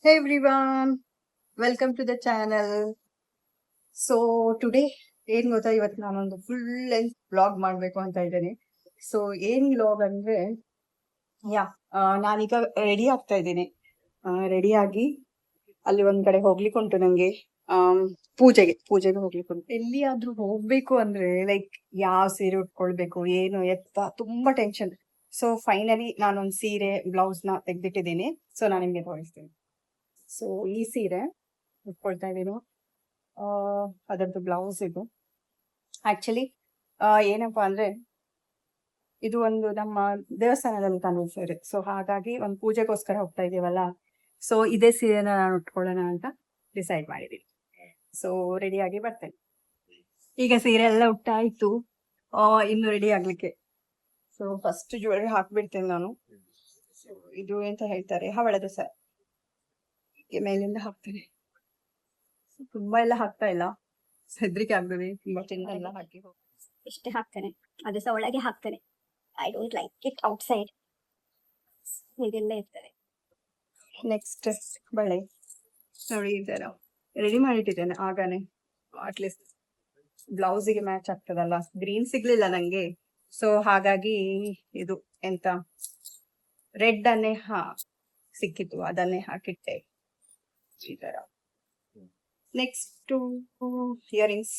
Hey everyone, welcome to the channel. So today ಏನ್ ಗೊತ್ತಾ, ಇವತ್ತು ನಾನೊಂದು ಫುಲ್ ಲೆಂತ್ ಬ್ಲಾಗ್ ಮಾಡ್ಬೇಕು ಅಂತ ಇದ್ದೇನೆ. ಸೊ ಏನ್ ಬ್ಲಾಗ್ ಅಂದ್ರೆ, ಯಾ ನಾನೀಗ ರೆಡಿ ಆಗ್ತಾ ಇದ್ದೀನಿ. ರೆಡಿ ಆಗಿ ಅಲ್ಲಿ ಒಂದ್ ಕಡೆ ಹೋಗ್ಲಿಕ್ಕೆ ಉಂಟು ನಂಗೆ. ಪೂಜೆಗೆ ಹೋಗ್ಲಿಕ್ಕೆ ಉಂಟು. ಎಲ್ಲಿಯಾದ್ರೂ ಹೋಗ್ಬೇಕು ಅಂದ್ರೆ ಲೈಕ್ ಯಾವ ಸೀರೆ ಉಟ್ಕೊಳ್ಬೇಕು ಏನು ಎತ್ತ ತುಂಬಾ ಟೆನ್ಷನ್. ಸೊ ಫೈನಲಿ ನಾನೊಂದ್ ಸೀರೆ ಬ್ಲೌಸ್ ನ ತೆಗ್ದಿಟ್ಟಿದ್ದೀನಿ. ಸೊ ನಾನು ನಿಮ್ಗೆ ತೋರಿಸ್ತೀನಿ. ಸೊ ಈ ಸೀರೆ ಉಟ್ಕೊಳ್ತಾ ಇದ್ದೀನಿ. ಅದರದ್ದು ಬ್ಲೌಸ್ ಇದು. ಆಕ್ಚುಲಿ ಏನಪ್ಪಾ ಅಂದ್ರೆ, ಇದು ಒಂದು ನಮ್ಮ ದೇವಸ್ಥಾನದಲ್ಲಿ ತಂದಿದ್ದ ಸೀರೆ. ಸೊ ಹಾಗಾಗಿ ಒಂದು ಪೂಜೆಗೋಸ್ಕರ ಹೋಗ್ತಾ ಇದೀವಲ್ಲ, ಸೊ ಇದೇ ಸೀರೆನ ನಾನು ಉಟ್ಕೊಳ್ಳೋಣ ಅಂತ ಡಿಸೈಡ್ ಮಾಡಿದೀನಿ. ಸೊ ರೆಡಿ ಆಗಿ ಬರ್ತೇನೆ. ಈಗ ಸೀರೆ ಎಲ್ಲ ಉಟ್ಟಾಯ್ತು, ಇನ್ನು ರೆಡಿ ಆಗ್ಲಿಕ್ಕೆ. ಸೊ ಫಸ್ಟ್ ಜ್ಯುವೆಲ್ರಿ ಹಾಕ್ಬಿಡ್ತೇನೆ ನಾನು. ಇದು ಎಂತ ಹೇಳ್ತಾರೆ, ಹವಳದ ಸರ ಮೇಲಿಂದ ಹಾಕ್ತೇನೆ. ತುಂಬಾ ಎಲ್ಲ ಹಾಕ್ತಾ ಇಲ್ಲ, ಹೆದ್ರಿಕೆ ಆಗ್ತದೆ ತುಂಬಾ ಎಲ್ಲ ಹಾಕಿ. ಇಷ್ಟೇ ಹಾಕ್ತೇನೆ, ಅದು ಸಹ ಒಳಗೆ ಹಾಕ್ತೇನೆ. I don't like it outside, ಹೀಗೆಲ್ಲ ಇರ್ತದೆ. ನೆಕ್ಸ್ಟ್ ಬಳೆ ನೋಡಿ, ಈ ತರ ರೆಡಿ ಮಾಡಿಟ್ಟಿದ್ದೇನೆ ಆಗಾನೆ. ಅಟ್ಲೀಸ್ಟ್ ಬ್ಲೌಸಿಗೆ ಮ್ಯಾಚ್ ಆಗ್ತದಲ್ಲ. ಗ್ರೀನ್ ಸಿಗ್ಲಿಲ್ಲ ನಂಗೆ, ಸೊ ಹಾಗಾಗಿ ಇದು ಎಂತ ರೆಡ್ ಅನ್ನೇ ಸಿಕ್ಕಿತ್ತು, ಅದನ್ನೇ ಹಾಕಿಟ್ಟೆ ಈ ತರ. ನೆಕ್ಸ್ಟ್ ಇಯರಿಂಗ್ಸ್,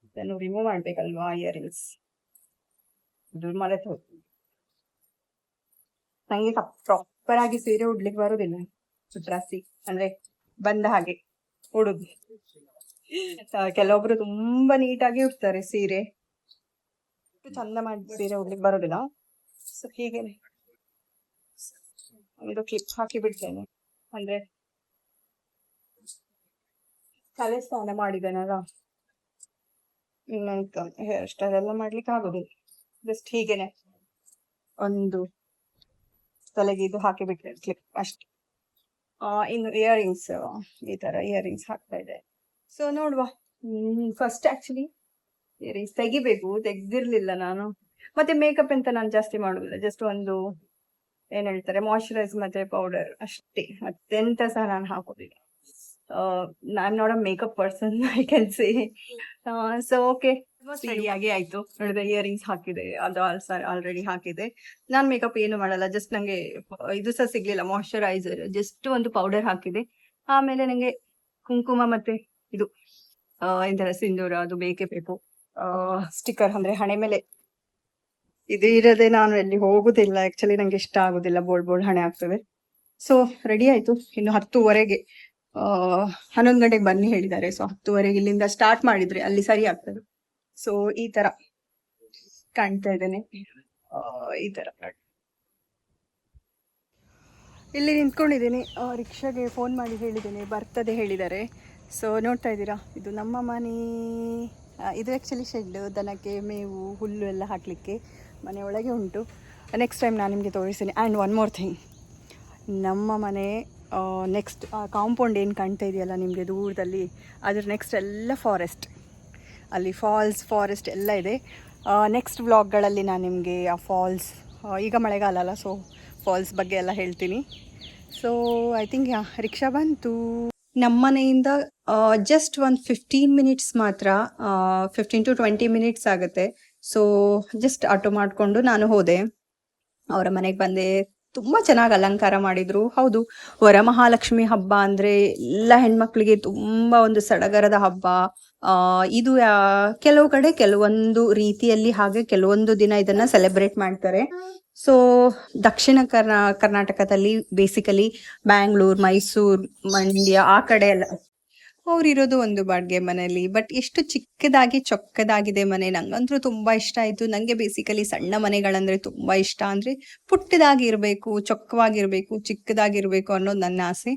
ಇದನ್ನು ರಿಮೂವ್ ಮಾಡ್ಬೇಕಲ್ವಾ ಇಯರಿಂಗ್ಸ್, ಇದು ಮರೆತು ಹೋಗ್ತೀನಿ. ನಂಗೆ ಪ್ರಾಪರ್ ಆಗಿ ಸೀರೆ ಉಡ್ಲಿಕ್ಕೆ ಬರುದಿಲ್ಲ. ಸುತ್ರಾಸಿ ಅಂದ್ರೆ ಬಂದ ಹಾಗೆ ಉಡುದು. ಕೆಲವೊಬ್ರು ತುಂಬಾ ನೀಟಾಗಿ ಉಡ್ತಾರೆ ಸೀರೆ, ಚಂದ ಮಾಡಿ ಸೀರೆ ಉಡ್ಲಿಕ್ಕೆ ಬರುದಿಲ್ಲ. ಸೊ ಹೀಗೇನೆ ಒಂದು ಕ್ಲಿಪ್ ಹಾಕಿ ಬಿಡ್ತೇನೆ. ಅಂದ್ರೆ ತಲೆ ಸ್ನಾನ ಮಾಡಿದ್ದೇನಲ್ಲ, ಇನ್ನೊಂದು ಹೇರ್ ಸ್ಟೈಲ್ ಎಲ್ಲ ಮಾಡ್ಲಿಕ್ಕೆ ಆಗುದಿಲ್ಲ. ಜಸ್ಟ್ ಹೀಗೇನೆ ಒಂದು ತಲೆಗೆ ಇದು ಹಾಕಿ ಬಿಟ್ಟೆ ಕ್ಲಿಪ್ ಅಷ್ಟೇ. ಇನ್ನು ಇಯರಿಂಗ್ಸ್, ಈ ತರ ಇಯರಿಂಗ್ಸ್ ಹಾಕ್ತಾ ಇದೆ. ಸೊ ನೋಡುವ. ಫಸ್ಟ್ ಆಕ್ಚುಲಿ ಇಯರಿಂಗ್ಸ್ ತೆಗ್ದಿರ್ಲಿಲ್ಲ ನಾನು. ಮತ್ತೆ ಮೇಕಪ್ ಅಂತ ನಾನು ಜಾಸ್ತಿ ಮಾಡುದಿಲ್ಲ, ಜಸ್ಟ್ ಒಂದು ಏನ್ ಹೇಳ್ತಾರೆ ಮಾಯಿಶ್ಚರೈಸ್ ಮತ್ತೆ ಪೌಡರ್ ಅಷ್ಟೇ, ಮತ್ತೆಂತ ಸಹ ನಾನು ಹಾಕೋದಿಲ್ಲ. I am not a makeup person, I can say. So okay, ರೆಡಿಯಾಗಿ ಆಯ್ತು. ನೋಡಿದ್ರೆ ಇಯರಿಂಗ್ಸ್ ಹಾಕಿದೆ, ಅದು ಆಲ್ರೆಡಿ ಹಾಕಿದೆ. ನಾನ್ ಮೇಕಪ್ ಏನು ಮಾಡಲ್ಲ, ಜಸ್ಟ್ ನಂಗೆ ಇದು ಸಹ ಸಿಗ್ಲಿಲ್ಲ ಮಾಯಿಶ್ಚರೈಸರ್, ಜಸ್ಟ್ ಒಂದು ಪೌಡರ್ ಹಾಕಿದೆ. ಆಮೇಲೆ ನಂಗೆ ಕುಂಕುಮ ಮತ್ತೆ ಇದು ಎಂತರ ಸಿಂಧೂರ, ಅದು ಬೇಕೇ ಬೇಕು. ಸ್ಟಿಕ್ಕರ್ ಅಂದ್ರೆ ಹಣೆ ಮೇಲೆ ಇದು ಇರದೆ ನಾನು ಎಲ್ಲಿ ಹೋಗುದಿಲ್ಲ. ಆಕ್ಚುಲಿ ನಂಗೆ ಇಷ್ಟ ಆಗುದಿಲ್ಲ, ಬೋಲ್ಡ್ ಹಣೆ ಆಗ್ತದೆ. ಸೊ ರೆಡಿ ಆಯ್ತು. ಇನ್ನು 10:30ಗೆ 11 ಗಂಟೆಗೆ ಬನ್ನಿ ಹೇಳಿದ್ದಾರೆ. ಸೊ 10:30ಗೆ ಇಲ್ಲಿಂದ ಸ್ಟಾರ್ಟ್ ಮಾಡಿದ್ರೆ ಅಲ್ಲಿ ಸರಿ ಆಗ್ತದೆ. ಸೊ ಈ ತರ ಕಾಣ್ತಾ ಇದ್ದೇನೆ. ಈ ತರ ಇಲ್ಲಿ ನಿಂತ್ಕೊಂಡಿದ್ದೀನಿ. ರಿಕ್ಷಾಗೆ ಫೋನ್ ಮಾಡಿ ಹೇಳಿದ್ದೇನೆ, ಬರ್ತದೆ ಹೇಳಿದ್ದಾರೆ. ಸೊ ನೋಡ್ತಾ ಇದ್ದೀರಾ, ಇದು ನಮ್ಮ ಮನೆ. ಇದು ಆ್ಯಕ್ಚುಲಿ ಶೆಡ್, ದನಕ್ಕೆ ಮೇವು ಹುಲ್ಲು ಎಲ್ಲ ಹಾಕಲಿಕ್ಕೆ ಮನೆ ಒಳಗೆ ಉಂಟು. ನೆಕ್ಸ್ಟ್ ಟೈಮ್ ನಾನು ನಿಮಗೆ ತೋರಿಸ್ತೀನಿ. ಆ್ಯಂಡ್ ಒನ್ ಮೋರ್ ಥಿಂಗ್, ನಮ್ಮ ಮನೆ ನೆಕ್ಸ್ಟ್ ಕಾಂಪೌಂಡ್ ಏನು ಕಾಣ್ತಾ ಇದೆಯಲ್ಲ ನಿಮಗೆ ದೂರದಲ್ಲಿ, ಅದ್ರ ನೆಕ್ಸ್ಟ್ ಎಲ್ಲ ಫಾರೆಸ್ಟ್, ಅಲ್ಲಿ ಫಾರೆಸ್ಟ್ ಎಲ್ಲ ಇದೆ. ನೆಕ್ಸ್ಟ್ ವ್ಲಾಗ್ಗಳಲ್ಲಿ ನಾನು ನಿಮಗೆ ಆ ಫಾಲ್ಸ್, ಈಗ ಮಳೆಗಾಲ ಅಲ್ಲ, ಸೊ ಫಾಲ್ಸ್ ಬಗ್ಗೆ ಎಲ್ಲ ಹೇಳ್ತೀನಿ. ಸೊ ಐ ಥಿಂಕ್ ರಿಕ್ಷಾ ಬಂತು. ನಮ್ಮ ಮನೆಯಿಂದ ಜಸ್ಟ್ ಒಂದು 15 ಮಿನಿಟ್ಸ್ ಮಾತ್ರ, 15 to 20 ಮಿನಿಟ್ಸ್ ಆಗುತ್ತೆ. ಸೊ ಜಸ್ಟ್ ಆಟೋ ಮಾಡಿಕೊಂಡು ನಾನು ಹೋದೆ, ಅವರ ಮನೆಗೆ ಬಂದೆ. ತುಂಬಾ ಚೆನ್ನಾಗಿ ಅಲಂಕಾರ ಮಾಡಿದ್ರು. ಹೌದು, ವರಮಹಾಲಕ್ಷ್ಮಿ ಹಬ್ಬ ಅಂದ್ರೆ ಎಲ್ಲ ಹೆಣ್ಮಕ್ಳಿಗೆ ತುಂಬಾ ಒಂದು ಸಡಗರದ ಹಬ್ಬ. ಇದು ಕೆಲವು ಕಡೆ ಕೆಲವೊಂದು ರೀತಿಯಲ್ಲಿ, ಹಾಗೆ ಕೆಲವೊಂದು ದಿನ ಇದನ್ನ ಸೆಲೆಬ್ರೇಟ್ ಮಾಡ್ತಾರೆ. ಸೊ ದಕ್ಷಿಣ ಕರ್ನಾಟಕದಲ್ಲಿ ಬೇಸಿಕಲಿ ಬ್ಯಾಂಗ್ಳೂರ್, ಮೈಸೂರ್, ಮಂಡ್ಯ ಆ ಕಡೆ ಎಲ್ಲ ಅವ್ರಿರೋದು ಒಂದು ಬಾಡಿಗೆ ಮನೆಯಲ್ಲಿ. ಬಟ್ ಎಷ್ಟು ಚಿಕ್ಕದಾಗಿ ಚೊಕ್ಕದಾಗಿದೆ ಮನೆ, ನಂಗಂತೂ ತುಂಬಾ ಇಷ್ಟ ಆಯ್ತು. ನಂಗೆ ಬೇಸಿಕಲಿ ಸಣ್ಣ ಮನೆಗಳಂದ್ರೆ ತುಂಬಾ ಇಷ್ಟ. ಅಂದ್ರೆ ಪುಟ್ಟದಾಗಿರ್ಬೇಕು, ಚೊಕ್ಕವಾಗಿರ್ಬೇಕು, ಚಿಕ್ಕದಾಗಿರ್ಬೇಕು ಅನ್ನೋದು ನನ್ನ ಆಸೆ.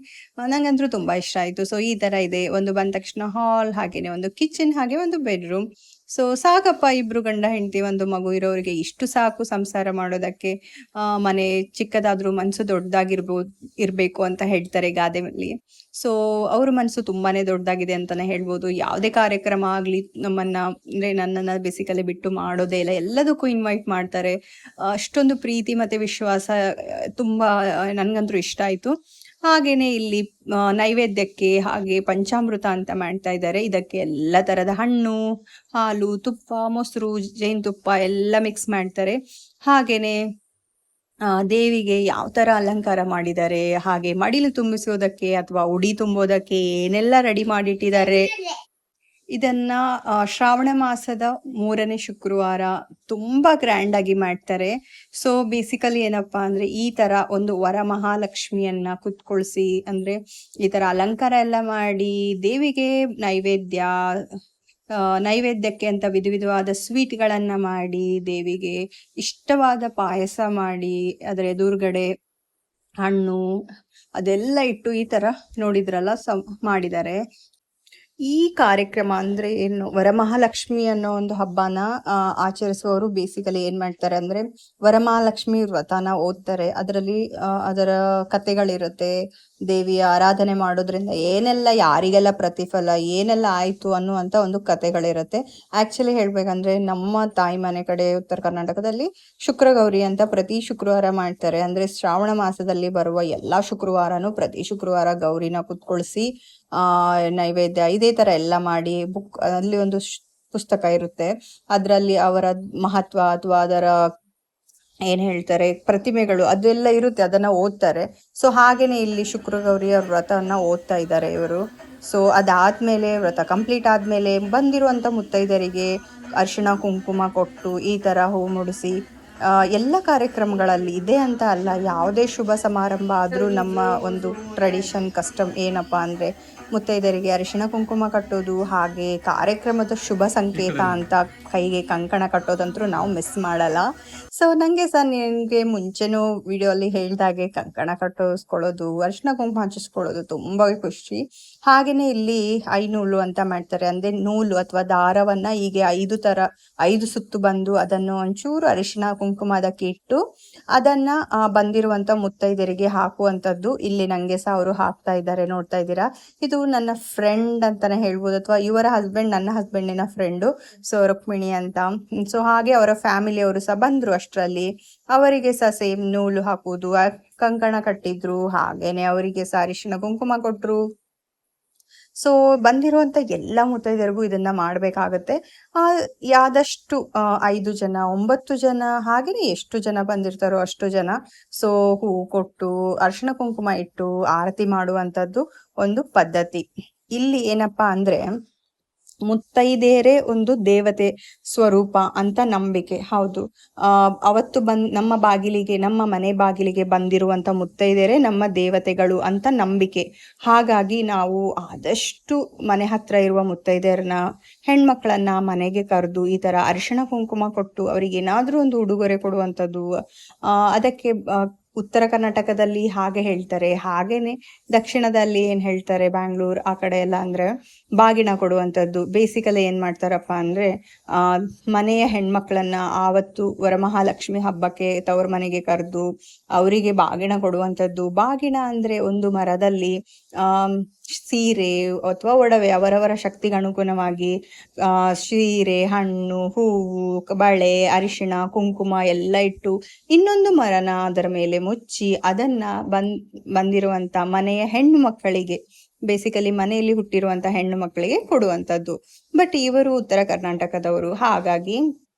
ನಂಗಂತೂ ತುಂಬಾ ಇಷ್ಟ ಆಯ್ತು. ಸೊ ಈ ತರ ಇದೆ, ಒಂದು ಬಂದ ತಕ್ಷಣ ಹಾಲ್, ಹಾಗೇನೆ ಒಂದು ಕಿಚನ್, ಹಾಗೆ ಒಂದು ಬೆಡ್ರೂಮ್. ಸೊ ಸಾಕಪ್ಪ, ಇಬ್ರು ಗಂಡ ಹೆಂಡತಿ ಒಂದು ಮಗು ಇರೋರಿಗೆ ಇಷ್ಟು ಸಾಕು ಸಂಸಾರ ಮಾಡೋದಕ್ಕೆ. ಮನೆ ಚಿಕ್ಕದಾದ್ರೂ ಮನ್ಸು ಇರ್ಬೇಕು ಅಂತ ಹೇಳ್ತಾರೆ ಗಾದೆಯಲ್ಲಿ. ಸೊ ಅವ್ರ ಮನಸ್ಸು ತುಂಬಾನೇ ದೊಡ್ಡದಾಗಿದೆ ಅಂತಾನೆ ಹೇಳ್ಬೋದು. ಯಾವುದೇ ಕಾರ್ಯಕ್ರಮ ಆಗ್ಲಿ ನಮ್ಮನ್ನ, ಅಂದ್ರೆ ನನ್ನನ್ನ ಬೇಸಿಕಲಿ ಬಿಟ್ಟು ಮಾಡೋದೇ ಇಲ್ಲ, ಎಲ್ಲದಕ್ಕೂ ಇನ್ವೈಟ್ ಮಾಡ್ತಾರೆ. ಅಷ್ಟೊಂದು ಪ್ರೀತಿ ಮತ್ತೆ ವಿಶ್ವಾಸ ತುಂಬಾ ನನ್ಗಂತೂ ಇಷ್ಟ ಆಯ್ತು. ಹಾಗೇನೆ ಇಲ್ಲಿ ನೈವೇದ್ಯಕ್ಕೆ ಹಾಗೆ ಪಂಚಾಮೃತ ಅಂತ ಮಾಡ್ತಾ ಇದ್ದಾರೆ. ಇದಕ್ಕೆ ಎಲ್ಲ ತರದ ಹಣ್ಣು, ಹಾಲು, ತುಪ್ಪ, ಮೊಸರು, ಜೇನುತುಪ್ಪ ಎಲ್ಲ ಮಿಕ್ಸ್ ಮಾಡ್ತಾರೆ. ಹಾಗೇನೆ ದೇವಿಗೆ ಯಾವ ತರ ಅಲಂಕಾರ ಮಾಡಿದ್ದಾರೆ, ಹಾಗೆ ಮಡಿಲು ತುಂಬಿಸೋದಕ್ಕೆ ಅಥವಾ ಉಡಿ ತುಂಬೋದಕ್ಕೆ ಏನೆಲ್ಲ ರೆಡಿ ಮಾಡಿಟ್ಟಿದ್ದಾರೆ. ಇದನ್ನ ಶ್ರಾವಣ ಮಾಸದ 3ನೇ ಶುಕ್ರವಾರ ತುಂಬಾ ಗ್ರ್ಯಾಂಡ್ ಆಗಿ ಮಾಡ್ತಾರೆ. ಸೊ ಬೇಸಿಕಲಿ ಏನಪ್ಪಾ ಅಂದ್ರೆ ಈ ತರ ಒಂದು ವರಮಹಾಲಕ್ಷ್ಮಿಯನ್ನ ಕುತ್ಕೊಳ್ಸಿ, ಅಂದ್ರೆ ಈ ತರ ಅಲಂಕಾರ ಎಲ್ಲ ಮಾಡಿ ದೇವಿಗೆ ನೈವೇದ್ಯಕ್ಕೆ ಅಂತ ವಿಧವಾದ ಸ್ವೀಟ್ಗಳನ್ನ ಮಾಡಿ, ದೇವಿಗೆ ಇಷ್ಟವಾದ ಪಾಯಸ ಮಾಡಿ, ಅದರ ಎದುರುಗಡೆ ಹಣ್ಣು ಅದೆಲ್ಲ ಇಟ್ಟು ಈ ತರ ನೋಡಿದ್ರಲ್ಲ ಮಾಡಿದ್ದಾರೆ. ಈ ಕಾರ್ಯಕ್ರಮ ಅಂದ್ರೆ ಏನು, ವರಮಹಾಲಕ್ಷ್ಮಿ ಅನ್ನೋ ಒಂದು ಹಬ್ಬನ ಆಚರಿಸುವವರು ಬೇಸಿಕಲಿ ಏನ್ ಮಾಡ್ತಾರೆ ಅಂದ್ರೆ ವರಮಹಾಲಕ್ಷ್ಮಿ ವ್ರತನ ಓದ್ತಾರೆ. ಅದರಲ್ಲಿ ಅದರ ಕಥೆಗಳಿರುತ್ತೆ. ದೇವಿಯ ಆರಾಧನೆ ಮಾಡೋದ್ರಿಂದ ಏನೆಲ್ಲ, ಯಾರಿಗೆಲ್ಲ ಪ್ರತಿಫಲ, ಏನೆಲ್ಲ ಆಯ್ತು ಅನ್ನುವಂತ ಒಂದು ಕಥೆಗಳಿರುತ್ತೆ. ಆಕ್ಚುಲಿ ಹೇಳ್ಬೇಕಂದ್ರೆ ನಮ್ಮ ತಾಯಿ ಮನೆ ಕಡೆ ಉತ್ತರ ಕರ್ನಾಟಕದಲ್ಲಿ ಶುಕ್ರಗೌರಿ ಅಂತ ಪ್ರತಿ ಶುಕ್ರವಾರ ಮಾಡ್ತಾರೆ. ಅಂದ್ರೆ ಶ್ರಾವಣ ಮಾಸದಲ್ಲಿ ಬರುವ ಎಲ್ಲಾ ಶುಕ್ರವಾರನು ಪ್ರತಿ ಶುಕ್ರವಾರ ಗೌರಿನ ಕುತ್ಕೊಳ್ಸಿ ನೈವೇದ್ಯ ಇದೇ ತರ ಎಲ್ಲ ಮಾಡಿ, ಅಲ್ಲಿ ಒಂದು ಪುಸ್ತಕ ಇರುತ್ತೆ. ಅದರಲ್ಲಿ ಅವರ ಮಹತ್ವ ಅಥವಾ ಅದರ ಏನ್ ಹೇಳ್ತಾರೆ ಪ್ರತಿಮೆಗಳು ಅದೆಲ್ಲ ಇರುತ್ತೆ, ಅದನ್ನ ಓದ್ತಾರೆ. ಸೊ ಹಾಗೇನೆ ಇಲ್ಲಿ ಶುಕ್ರಗೌರಿಯ ವ್ರತವನ್ನ ಓದ್ತಾ ಇದ್ದಾರೆ ಇವರು. ಸೊ ಅದಾದ್ಮೇಲೆ ವ್ರತ ಕಂಪ್ಲೀಟ್ ಆದ್ಮೇಲೆ ಬಂದಿರುವಂತ ಮುತ್ತೈದರಿಗೆ ಅರಿಶಿಣ ಕುಂಕುಮ ಕೊಟ್ಟು ಈ ತರ ಹೂ ಮುಡಿಸಿ, ಎಲ್ಲ ಕಾರ್ಯಕ್ರಮಗಳಲ್ಲಿ ಇದೆ ಅಂತ ಅಲ್ಲ, ಯಾವುದೇ ಶುಭ ಸಮಾರಂಭ ಆದ್ರೂ ನಮ್ಮ ಒಂದು ಟ್ರೆಡಿಷನ್ ಕಸ್ಟಮ್ ಏನಪ್ಪಾ ಅಂದ್ರೆ ಮುತ್ತೈದರಿಗೆ ಅರಿಶಿಣ ಕುಂಕುಮ ಕಟ್ಟೋದು, ಹಾಗೆ ಕಾರ್ಯಕ್ರಮದ ಶುಭ ಸಂಕೇತ ಅಂತ ಕೈಗೆ ಕಂಕಣ ಕಟ್ಟೋದಂತೂ ನಾವು ಮಿಸ್ ಮಾಡಲ್ಲ. ಸೊ ನಂಗೆ ನಿನ್ಗೆ ಮುಂಚೆನೂ ವಿಡಿಯೋ ಅಲ್ಲಿ ಹೇಳ್ದಾಗೆ ಕಂಕಣ ಕಟ್ಟಿಸ್ಕೊಳ್ಳೋದು, ಅರಿಶಿಣ ಕುಂಕುಮ ಹಚ್ಚಿಸ್ಕೊಳ್ಳೋದು ತುಂಬಾ ಖುಷಿ. ಹಾಗೇನೆ ಇಲ್ಲಿ ಐನೂಲು ಅಂತ ಮಾಡ್ತಾರೆ. ಅಂದ್ರೆ ನೂಲು ಅಥವಾ ದಾರವನ್ನ ಹೀಗೆ 5 ಸುತ್ತು ಬಂದು ಅದನ್ನು ಒಂಚೂರು ಅರಿಶಿಣ ಕುಂಕುಮ ಅದಕ್ಕೆ ಇಟ್ಟು ಅದನ್ನ ಬಂದಿರುವಂತ ಮುತ್ತೈದರಿಗೆ ಹಾಕುವಂತದ್ದು. ಇಲ್ಲಿ ನಂಗೆ ಸಹ ಅವರು ಹಾಕ್ತಾ ಇದ್ದಾರೆ, ನೋಡ್ತಾ ಇದ್ದೀರಾ. ಇದು ನನ್ನ ಫ್ರೆಂಡ್ ಅಂತಾನೆ ಹೇಳ್ಬೋದು, ಅಥವಾ ಇವರ ಹಸ್ಬೆಂಡ್ ನನ್ನ ಹಸ್ಬೆಂಡಿನ ಫ್ರೆಂಡು, ಸೊ ರುಕ್ಮಿಣಿ ಅಂತ. ಸೊ ಹಾಗೆ ಅವರ ಫ್ಯಾಮಿಲಿಯವರು ಸಹ ಬಂದ್ರು. ಅಷ್ಟರಲ್ಲಿ ಅವರಿಗೆ ಸಹ ಸೇಮ್ ನೂಲು ಹಾಕುವುದು, ಕಂಕಣ ಕಟ್ಟಿದ್ರು, ಹಾಗೇನೆ ಅವರಿಗೆ ಸಹ ಅರಿಶಿಣ ಕುಂಕುಮ ಕೊಟ್ರು. ಸೊ ಬಂದಿರುವಂತ ಎಲ್ಲ ಮುತ್ತೈದರಿಗೂ ಇದನ್ನ ಮಾಡ್ಬೇಕಾಗತ್ತೆ. ಯಾದಷ್ಟು 5 ಜನ 9 ಜನ ಹಾಗೇನೆ ಎಷ್ಟು ಜನ ಬಂದಿರ್ತಾರೋ ಅಷ್ಟು ಜನ ಸೊ ಹೂ ಕೊಟ್ಟು ಅರಿಶಿಣ ಕುಂಕುಮ ಇಟ್ಟು ಆರತಿ ಮಾಡುವಂತದ್ದು ಒಂದು ಪದ್ಧತಿ. ಇಲ್ಲಿ ಏನಪ್ಪಾ ಅಂದ್ರೆ ಮುತ್ತೈದೆಯರೇ ಒಂದು ದೇವತೆ ಸ್ವರೂಪ ಅಂತ ನಂಬಿಕೆ. ಹೌದು, ಅವತ್ತು ನಮ್ಮ ಬಾಗಿಲಿಗೆ, ನಮ್ಮ ಮನೆ ಬಾಗಿಲಿಗೆ ಬಂದಿರುವಂತ ಮುತ್ತೈದೆಯರೇ ನಮ್ಮ ದೇವತೆಗಳು ಅಂತ ನಂಬಿಕೆ. ಹಾಗಾಗಿ ನಾವು ಆದಷ್ಟು ಮನೆ ಹತ್ರ ಇರುವ ಮುತ್ತೈದೆಯರನ್ನ, ಹೆಣ್ಮಕ್ಳನ್ನ ಮನೆಗೆ ಕರೆದು ಈ ತರ ಅರಿಶಿಣ ಕುಂಕುಮ ಕೊಟ್ಟು ಅವರಿಗೆ ಏನಾದ್ರೂ ಒಂದು ಉಡುಗೊರೆ ಕೊಡುವಂಥದ್ದು. ಅದಕ್ಕೆ ಉತ್ತರ ಕರ್ನಾಟಕದಲ್ಲಿ ಹಾಗೆ ಹೇಳ್ತಾರೆ. ಹಾಗೇನೆ ದಕ್ಷಿಣದಲ್ಲಿ ಏನ್ ಹೇಳ್ತಾರೆ, ಬ್ಯಾಂಗ್ಳೂರ್ ಆ ಕಡೆ ಎಲ್ಲ ಅಂದ್ರೆ ಬಾಗಿನ ಕೊಡುವಂಥದ್ದು. ಬೇಸಿಕಲಿ ಏನ್ ಮಾಡ್ತಾರಪ್ಪ ಅಂದ್ರೆ ಮನೆಯ ಹೆಣ್ಮಕ್ಳನ್ನ ಆವತ್ತು ವರಮಹಾಲಕ್ಷ್ಮಿ ಹಬ್ಬಕ್ಕೆ ತವ್ರ ಮನೆಗೆ ಕರೆದು ಅವರಿಗೆ ಬಾಗಿನ ಕೊಡುವಂಥದ್ದು. ಬಾಗಿನ ಅಂದ್ರೆ ಒಂದು ಮರದಲ್ಲಿ ಸೀರೆ ಅಥವಾ ಒಡವೆ ಅವರವರ ಶಕ್ತಿಗೆ ಅನುಗುಣವಾಗಿ ಸೀರೆ, ಹಣ್ಣು, ಹೂವು, ಬಳೆ, ಅರಿಶಿಣ, ಕುಂಕುಮ ಎಲ್ಲ ಇಟ್ಟು ಇನ್ನೊಂದು ಮರನ ಅದರ ಮೇಲೆ ಮುಚ್ಚಿ ಅದನ್ನ ಬಂದಿರುವಂತ ಮನೆಯ ಹೆಣ್ಣು ಮಕ್ಕಳಿಗೆ, ಬೇಸಿಕಲಿ ಮನೆಯಲ್ಲಿ ಹುಟ್ಟಿರುವಂತ ಹೆಣ್ಣು ಮಕ್ಕಳಿಗೆ ಕೊಡುವಂಥದ್ದು. ಬಟ್ ಇವರು ಉತ್ತರ ಕರ್ನಾಟಕದವರು, ಹಾಗಾಗಿ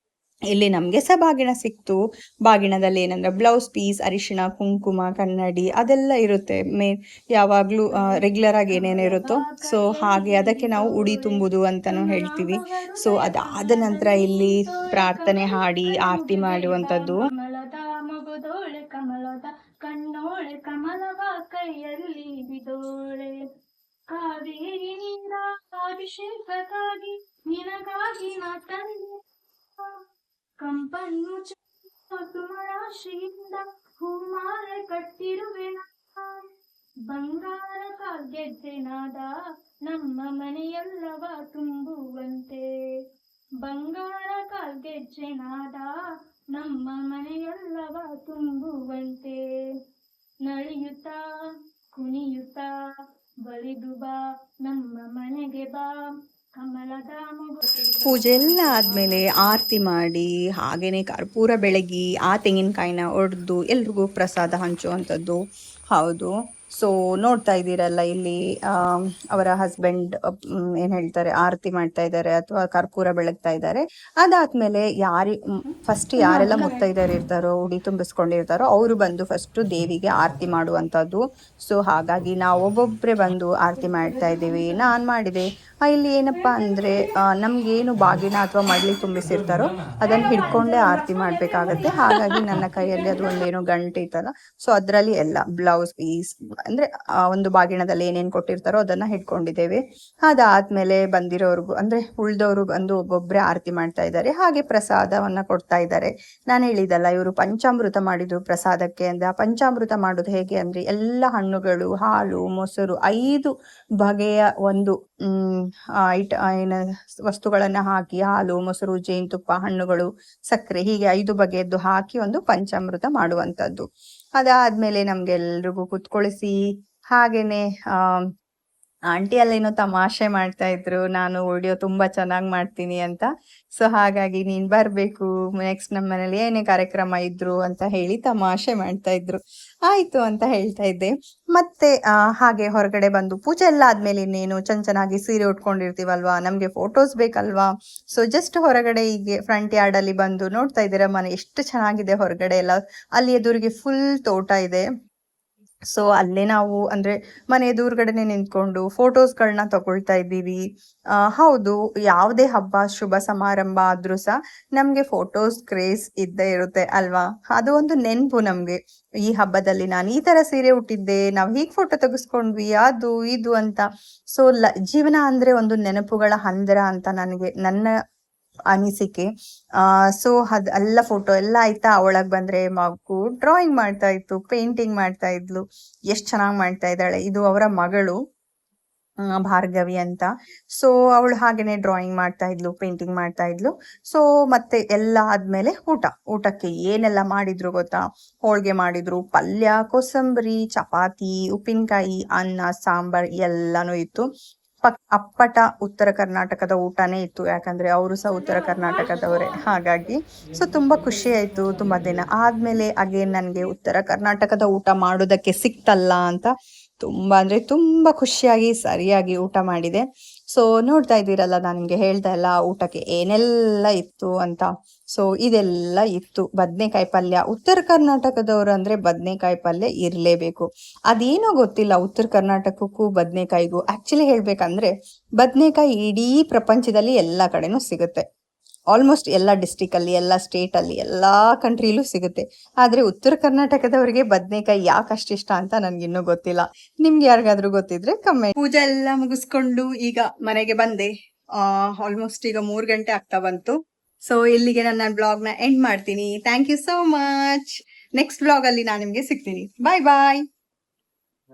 ಇಲ್ಲಿ ನಮ್ಗೆ ಸಹ ಬಾಗಿನ ಸಿಕ್ತು. ಬಾಗಿಣದಲ್ಲಿ ಏನಂದ್ರೆ ಬ್ಲೌಸ್ ಪೀಸ್, ಅರಿಶಿಣ, ಕುಂಕುಮ, ಕನ್ನಡಿ ಅದೆಲ್ಲ ಇರುತ್ತೆ. ಯಾವಾಗ್ಲೂ ರೆಗ್ಯುಲರ್ ಆಗಿ ಏನೇನೋ ಇರುತ್ತೋ ಸೊ ಹಾಗೆ ಅದಕ್ಕೆ ನಾವು ಉಡಿ ತುಂಬುದು ಅಂತಾನು ಹೇಳ್ತೀವಿ. ಸೊ ಅದಾದ ನಂತರ ಇಲ್ಲಿ ಪ್ರಾರ್ಥನೆ ಹಾಡಿ ಆರತಿ ಮಾಡುವಂಥದ್ದು. ಮಗುದೋಳೆ ಕಮಲದ ಕಣ್ಣೋಳೆ ಕಮಲವ ಕೈಯಲ್ಲಿ ಬಿದೋಳೆ, ಕಾವೇರಿ ನೀರ ಅಭಿಷೇಕಕ್ಕಾಗಿ ನಿನಗಾಗಿ ನಾ ತಂದೆ ಕಂಪನ್ನು ತುಮರಾಶಿಯಿಂದ ಹೂಮಾಲೆ ಕಟ್ಟಿರುವೆ. ಬಂಗಾರ ಕಾಗೆಜ್ಜೆನಾದ ನಮ್ಮ ಮನೆಯಲ್ಲವ ತುಂಬುವಂತೆ, ಬಂಗಾರ ಕಾಗೆಜ್ಜೆನಾದ ನಮ್ಮ ಮನೆಯಲ್ಲವ ತುಂಬುವಂತೆ, ನಳಿಯುತ್ತಾ ಕುಣಿಯುತ್ತಾ ಬಲಿದು ಬಾ ನಮ್ಮ ಮನೆಗೆ ಬಾ, ಪೂಜೆ ಎಲ್ಲ ಆದ್ಮೇಲೆ ಆರತಿ ಮಾಡಿ ಹಾಗೇನೆ ಕರ್ಪೂರ ಬೆಳಗಿ ಆ ತೆಂಗಿನಕಾಯಿನ ಒಡೆದು ಎಲ್ರಿಗೂ ಪ್ರಸಾದ ಹಂಚುವಂಥದ್ದು. ಹೌದು, ಸೊ ನೋಡ್ತಾ ಇದ್ದೀರಲ್ಲ ಇಲ್ಲಿ ಅವರ ಹಸ್ಬೆಂಡ್ ಏನು ಹೇಳ್ತಾರೆ, ಆರತಿ ಮಾಡ್ತಾ ಇದ್ದಾರೆ ಅಥವಾ ಕರ್ಪೂರ ಬೆಳಗ್ತಾ ಇದ್ದಾರೆ. ಅದಾದ್ಮೇಲೆ ಫಸ್ಟ್ ಯಾರೆಲ್ಲ ಮುತ್ತೈದೆಯರು ಇರ್ತಾರೋ, ಉಡಿ ತುಂಬಿಸ್ಕೊಂಡಿರ್ತಾರೋ ಅವರು ಬಂದು ಫಸ್ಟ್ ದೇವಿಗೆ ಆರತಿ ಮಾಡುವಂಥದ್ದು. ಸೊ ಹಾಗಾಗಿ ನಾವು ಒಬ್ಬೊಬ್ಬರೇ ಬಂದು ಆರತಿ ಮಾಡ್ತಾ ಇದ್ದೀವಿ. ನಾನು ಮಾಡಿದೆ. ಇಲ್ಲಿ ಏನಪ್ಪಾ ಅಂದರೆ ನಮಗೇನು ಬಾಗಿನ ಅಥವಾ ಮಡ್ಲಿ ತುಂಬಿಸಿರ್ತಾರೋ ಅದನ್ನು ಹಿಡ್ಕೊಂಡೇ ಆರತಿ ಮಾಡಬೇಕಾಗತ್ತೆ. ಹಾಗಾಗಿ ನನ್ನ ಕೈಯಲ್ಲಿ ಅದು ಒಂದೇನೋ ಗಂಟೆ ಇತ್ತಲ್ಲ, ಸೊ ಅದರಲ್ಲಿ ಎಲ್ಲ ಬ್ಲೌಸ್ ಪೀಸ್ ಅಂದರೆ ಒಂದು ಬಾಗಿಣದಲ್ಲಿ ಏನೇನು ಕೊಟ್ಟಿರ್ತಾರೋ ಅದನ್ನು ಹಿಡ್ಕೊಂಡಿದ್ದೇವೆ. ಅದಾದಮೇಲೆ ಬಂದಿರೋರ್ಗು ಅಂದರೆ ಉಳ್ದವರು ಬಂದು ಒಬ್ಬೊಬ್ಬರೇ ಆರತಿ ಮಾಡ್ತಾ ಇದ್ದಾರೆ. ಹಾಗೆ ಪ್ರಸಾದವನ್ನು ಕೊಡ್ತಾ ಇದ್ದಾರೆ. ನಾನು ಹೇಳಿದಲ್ಲ ಇವರು ಪಂಚಾಮೃತ ಮಾಡಿದ್ರು ಪ್ರಸಾದಕ್ಕೆ ಅಂತ. ಪಂಚಾಮೃತ ಮಾಡೋದು ಹೇಗೆ ಅಂದರೆ ಎಲ್ಲ ಹಣ್ಣುಗಳು, ಹಾಲು, ಮೊಸರು 5 ಬಗೆಯ ಒಂದು ಏನು ವಸ್ತುಗಳನ್ನ ಹಾಕಿ, ಹಾಲು, ಮೊಸರು, ಜೇನುತುಪ್ಪ, ಹಣ್ಣುಗಳು, ಸಕ್ಕರೆ, ಹೀಗೆ 5 ಬಗೆಯದ್ದು ಹಾಕಿ ಒಂದು ಪಂಚಾಮೃತ ಮಾಡುವಂಥದ್ದು. ಅದಾದ್ಮೇಲೆ ನಮ್ಗೆಲ್ರಿಗೂ ಕುತ್ಕೊಳಿಸಿ ಹಾಗೇನೆ ಆಂಟಿ ಅಲ್ಲೇನೋ ತಮಾಷೆ ಮಾಡ್ತಾ ಇದ್ರು, ನಾನು ವಿಡಿಯೋ ತುಂಬಾ ಚೆನ್ನಾಗಿ ಮಾಡ್ತೀನಿ ಅಂತ. ಸೊ ಹಾಗಾಗಿ ನೀನ್ ಬರ್ಬೇಕು, ನೆಕ್ಸ್ಟ್ ನಮ್ಮ ಮನೇಲಿ ಏನೇ ಕಾರ್ಯಕ್ರಮ ಇದ್ರು ಅಂತ ಹೇಳಿ ತಮಾಷೆ ಮಾಡ್ತಾ ಇದ್ರು. ಆಯ್ತು ಅಂತ ಹೇಳ್ತಾ ಇದ್ದೆ. ಮತ್ತೆ ಹಾಗೆ ಹೊರಗಡೆ ಬಂದು ಪೂಜೆ ಎಲ್ಲ ಆದ್ಮೇಲೆ ಇನ್ನೇನು ಚೆನ್ನಾಗಿ ಸೀರೆ ಉಟ್ಕೊಂಡಿರ್ತೀವಲ್ವಾ, ನಮ್ಗೆ ಫೋಟೋಸ್ ಬೇಕಲ್ವಾ. ಸೊ ಜಸ್ಟ್ ಹೊರಗಡೆ ಹೀಗೆ ಫ್ರಂಟ್ ಯಾರ್ಡ್ ಅಲ್ಲಿ ಬಂದು ನೋಡ್ತಾ ಇದ್ದೀರಾ ಮನೆ ಎಷ್ಟು ಚೆನ್ನಾಗಿದೆ ಹೊರಗಡೆ ಎಲ್ಲ. ಅಲ್ಲಿ ಎದುರಿಗೆ ಫುಲ್ ತೋಟ ಇದೆ. ಸೊ ಅಲ್ಲೇ ನಾವು ಅಂದ್ರೆ ಮನೆ ಎದುರುಗಡೆನೆ ನಿಂತ್ಕೊಂಡು ಫೋಟೋಸ್ಗಳನ್ನ ತಗೊಳ್ತಾ ಇದ್ದೀವಿ. ಹೌದು, ಯಾವುದೇ ಹಬ್ಬ ಶುಭ ಸಮಾರಂಭ ಆದ್ರೂ ಸಹ ನಮ್ಗೆ ಫೋಟೋಸ್ ಕ್ರೇಜ್ ಇದ್ದೇ ಇರುತ್ತೆ ಅಲ್ವಾ. ಅದು ಒಂದು ನೆನಪು ನಮ್ಗೆ. ಈ ಹಬ್ಬದಲ್ಲಿ ನಾನು ಈ ತರ ಸೀರೆ ಉಟ್ಟಿದ್ದೆ, ನಾವು ಹೀಗೆ ಫೋಟೋ ತೆಗೆಸ್ಕೊಂಡ್ವಿ, ಅದು ಇದು ಅಂತ. ಸೊ ಜೀವನ ಅಂದ್ರೆ ಒಂದು ನೆನಪುಗಳ ಹಂದರ ಅಂತ ನನ್ನ ಅನಿಸಿಕೆ. ಸೊ ಎಲ್ಲ ಫೋಟೋ ಎಲ್ಲ ಆಯ್ತಾ. ಒಳಗ್ ಬಂದ್ರೆ ಮಗು ಡ್ರಾಯಿಂಗ್ ಮಾಡ್ತಾ ಇತ್ತು, ಪೇಂಟಿಂಗ್ ಮಾಡ್ತಾ ಇದ್ಲು. ಎಷ್ಟ್ ಚೆನ್ನಾಗಿ ಮಾಡ್ತಾ ಇದ್ದಾಳೆ. ಇದು ಅವರ ಮಗಳು ಭಾರ್ಗವಿ ಅಂತ. ಸೊ ಅವಳು ಹಾಗೇನೆ ಡ್ರಾಯಿಂಗ್ ಮಾಡ್ತಾ ಇದ್ಲು, ಪೇಂಟಿಂಗ್ ಮಾಡ್ತಾ ಇದ್ಲು. ಸೊ ಮತ್ತೆ ಎಲ್ಲ ಆದ್ಮೇಲೆ ಊಟಕ್ಕೆ ಏನೆಲ್ಲ ಮಾಡಿದ್ರು ಗೊತ್ತಾ. ಹೋಳ್ಗೆ ಮಾಡಿದ್ರು, ಪಲ್ಯ, ಕೋಸಂಬರಿ, ಚಪಾತಿ, ಉಪ್ಪಿನಕಾಯಿ, ಅನ್ನ, ಸಾಂಬಾರ್ ಎಲ್ಲಾನು ಇತ್ತು. ಅಪ್ಪಟ ಉತ್ತರ ಕರ್ನಾಟಕದ ಊಟನೇ ಇತ್ತು, ಯಾಕಂದ್ರೆ ಅವರು ಸಹ ಉತ್ತರ ಕರ್ನಾಟಕದವರೇ. ಹಾಗಾಗಿ ಸೊ ತುಂಬಾ ಖುಷಿ ಆಯ್ತು. ತುಂಬಾ ದಿನ ಆದ್ಮೇಲೆ ಅಗೇನ್ ನನ್ಗೆ ಉತ್ತರ ಕರ್ನಾಟಕದ ಊಟ ಮಾಡೋದಕ್ಕೆ ಸಿಕ್ತಲ್ಲ ಅಂತ ತುಂಬಾ ಅಂದ್ರೆ ತುಂಬಾ ಖುಷಿಯಾಗಿ ಸರಿಯಾಗಿ ಊಟ ಮಾಡಿದೆ. ಸೊ ನೋಡ್ತಾ ಇದ್ದೀರಲ್ಲ, ನಾನು ನಿಮ್ಗೆ ಹೇಳ್ತಾ ಇಲ್ಲ ಊಟಕ್ಕೆ ಏನೆಲ್ಲ ಇತ್ತು ಅಂತ. ಸೊ ಇದೆಲ್ಲ ಇತ್ತು. ಬದ್ನೆಕಾಯಿ ಪಲ್ಯ, ಉತ್ತರ ಕರ್ನಾಟಕದವರು ಅಂದ್ರೆ ಬದ್ನೆಕಾಯಿ ಪಲ್ಯ ಇರ್ಲೇಬೇಕು. ಅದೇನೋ ಗೊತ್ತಿಲ್ಲ ಉತ್ತರ ಕರ್ನಾಟಕಕ್ಕೂ ಬದ್ನೆಕಾಯಿಗೂ. ಆಕ್ಚುಲಿ ಹೇಳ್ಬೇಕಂದ್ರೆ ಬದ್ನೆಕಾಯಿ ಇಡೀ ಪ್ರಪಂಚದಲ್ಲಿ ಎಲ್ಲಾ ಕಡೆನೂ ಸಿಗುತ್ತೆ. ಆಲ್ಮೋಸ್ಟ್ ಎಲ್ಲ ಡಿಸ್ಟ್ರಿಕ್ ಅಲ್ಲಿ, ಎಲ್ಲ ಸ್ಟೇಟ್ ಅಲ್ಲಿ, ಎಲ್ಲಾ ಕಂಟ್ರಿಲೂ ಸಿಗುತ್ತೆ. ಆದ್ರೆ ಉತ್ತರ ಕರ್ನಾಟಕದವರಿಗೆ ಬದ್ನೆಕಾಯಿ ಯಾಕೆ ಅಷ್ಟಿಷ್ಟ ಅಂತ ನನ್ಗಿನ್ನೂ ಗೊತ್ತಿಲ್ಲ. ನಿಮ್ಗೆ ಯಾರಿಗಾದ್ರೂ ಗೊತ್ತಿದ್ರೆ ಕಮೆಂಟ್. ಪೂಜೆ ಎಲ್ಲ ಮುಗಿಸ್ಕೊಂಡು ಈಗ ಮನೆಗೆ ಬಂದೆ. ಆಲ್ಮೋಸ್ಟ್ ಈಗ 3 ಗಂಟೆ ಆಗ್ತಾ ಬಂತು. ಸೊ ಇಲ್ಲಿಗೆ ನನ್ನ ಬ್ಲಾಗ್ ನ ಎಂಡ್ ಮಾಡ್ತೀನಿ. Thank you so much. Next blog ಅಲ್ಲಿ ನಾನು ನಿಮ್ಗೆ ಸಿಗ್ತೀನಿ. ಬಾಯ್ ಬಾಯ್.